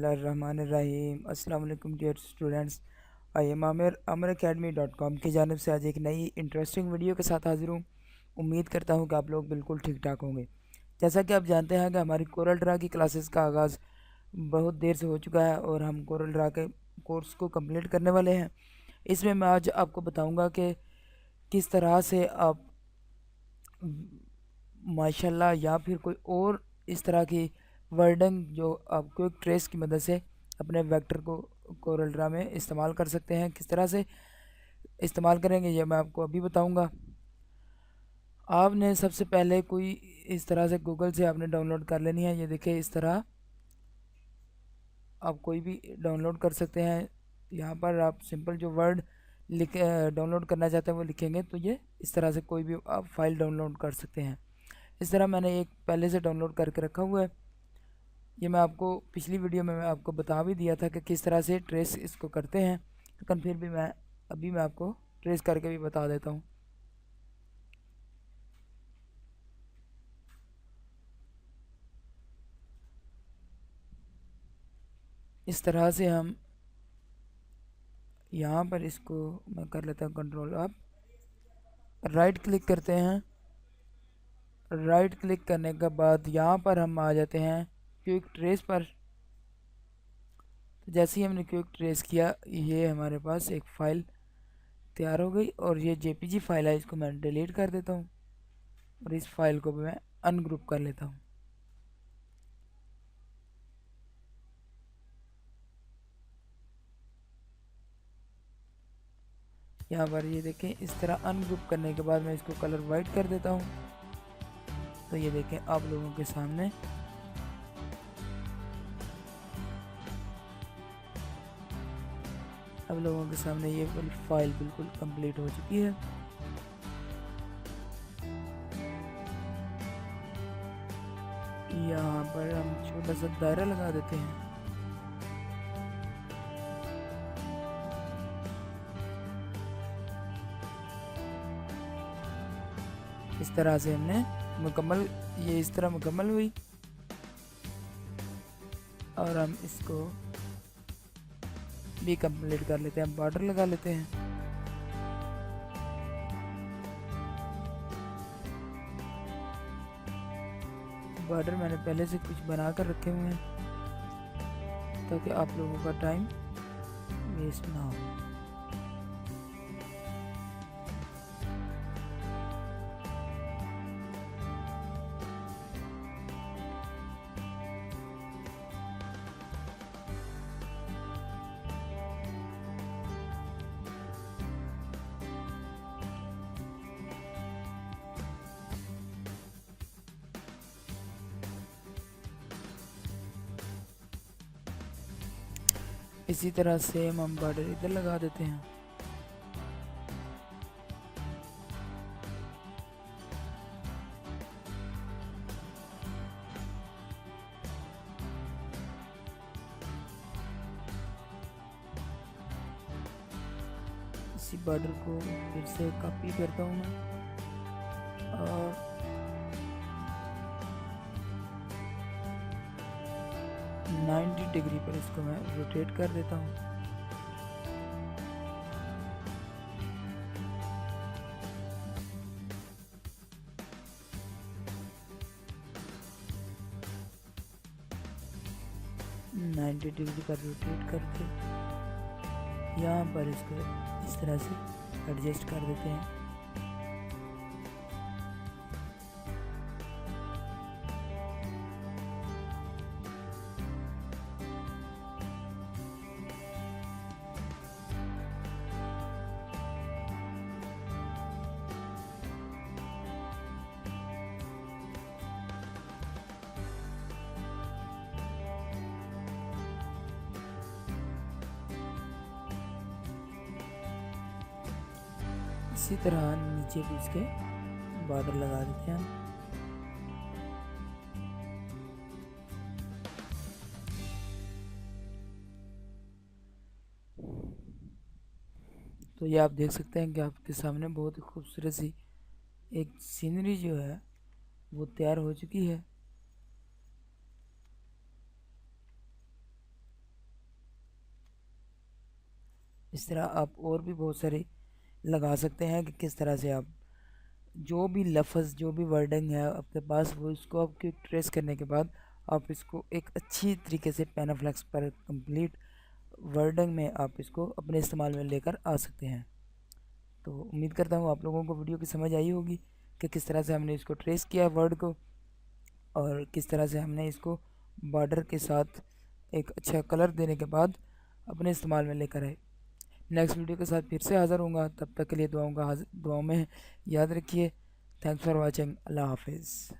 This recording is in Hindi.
बिस्मिल्लाहिर्रहमानिर्रहीम। अस्सलाम वालेकुम dear students. I am ameracademy.com की जानिब से आज एक नई इंटरेस्टिंग वीडियो के साथ हाजिर हूँ। उम्मीद करता हूँ कि आप लोग बिल्कुल ठीक ठाक होंगे। जैसा कि आप जानते हैं कि हमारी कोरल ड्रा की क्लासेस का आगाज़ बहुत देर से हो चुका है और हम कोरल ड्रा के कोर्स को कंप्लीट करने वाले हैं। इसमें मैं आज आपको बताऊँगा कि किस तरह से आप माशाल्लाह या फिर कोई और इस तरह की वर्डिंग जो आप क्विक ट्रेस की मदद से अपने वेक्टर को कोरल ड्रा में इस्तेमाल कर सकते हैं। किस तरह से इस्तेमाल करेंगे ये मैं आपको अभी बताऊंगा। आपने सबसे पहले कोई इस तरह से गूगल से आपने डाउनलोड कर लेनी है। ये देखिए, इस तरह आप कोई भी डाउनलोड कर सकते हैं। यहाँ पर आप सिंपल जो वर्ड लिख डाउनलोड करना चाहते हैं वो लिखेंगे तो ये इस तरह से कोई भी आप फाइल डाउनलोड कर सकते हैं। इस तरह मैंने एक पहले से डाउनलोड करके रखा हुआ है। ये मैं आपको पिछली वीडियो में मैं आपको बता भी दिया था कि किस तरह से ट्रेस इसको करते हैं, लेकिन फिर भी मैं आपको ट्रेस करके भी बता देता हूँ। इस तरह से हम यहाँ पर इसको मैं कर लेता हूँ कंट्रोल अप, राइट क्लिक करते हैं। राइट क्लिक करने के बाद यहाँ पर हम आ जाते हैं क्विक ट्रेस पर। तो जैसे ही हमने क्विक ट्रेस किया, ये हमारे पास एक फ़ाइल तैयार हो गई और ये जेपीजी फाइल है। इसको मैं डिलीट कर देता हूँ और इस फाइल को मैं अनग्रुप कर लेता हूँ। यहाँ पर ये देखें, इस तरह अनग्रुप करने के बाद मैं इसको कलर वाइट कर देता हूँ। तो ये देखें आप लोगों के सामने ये वाली फाइल बिल्कुल कंप्लीट हो चुकी है। यहाँ पर हम छोटा सा दायरा लगा देते हैं। इस तरह से हमने मुकम्मल, ये इस तरह मुकम्मल हुई और हम इसको भी कंप्लीट कर लेते हैं। बॉर्डर लगा लेते हैं। बॉर्डर मैंने पहले से कुछ बना कर रखे हुए हैं ताकि आप लोगों का टाइम वेस्ट ना हो। इसी तरह सेम हम बॉर्डर इधर लगा देते हैं। इसी बॉर्डर को फिर से कॉपी करता हूँ मैं और नाइन्टी डिग्री पर इसको मैं रोटेट कर देता हूँ। नाइन्टी डिग्री पर रोटेट करके यहाँ पर इसको इस तरह से एडजस्ट कर देते हैं। इसी तरह नीचे भी इसके बॉर्डर लगा देते हैं। तो ये आप देख सकते हैं कि आपके सामने बहुत ही खूबसूरत सी एक सीनरी जो है वो तैयार हो चुकी है। इस तरह आप और भी बहुत सारे लगा सकते हैं कि किस तरह से आप जो भी लफ्ज़ जो भी वर्डिंग है आपके पास वो इसको आपके ट्रेस करने के बाद आप इसको एक अच्छी तरीके से पेनाफ्लेक्स पर कंप्लीट वर्डिंग में आप इसको अपने इस्तेमाल में लेकर आ सकते हैं। तो उम्मीद करता हूँ आप लोगों को वीडियो की समझ आई होगी कि किस तरह से हमने इसको ट्रेस किया वर्ड को और किस तरह से हमने इसको बॉर्डर के साथ एक अच्छा कलर देने के बाद अपने इस्तेमाल में लेकर आए। नेक्स्ट वीडियो के साथ फिर से हाज़िर होऊंगा, तब तक के लिए दुआओं में याद रखिए। Thanks for watching. अल्लाह हाफिज़।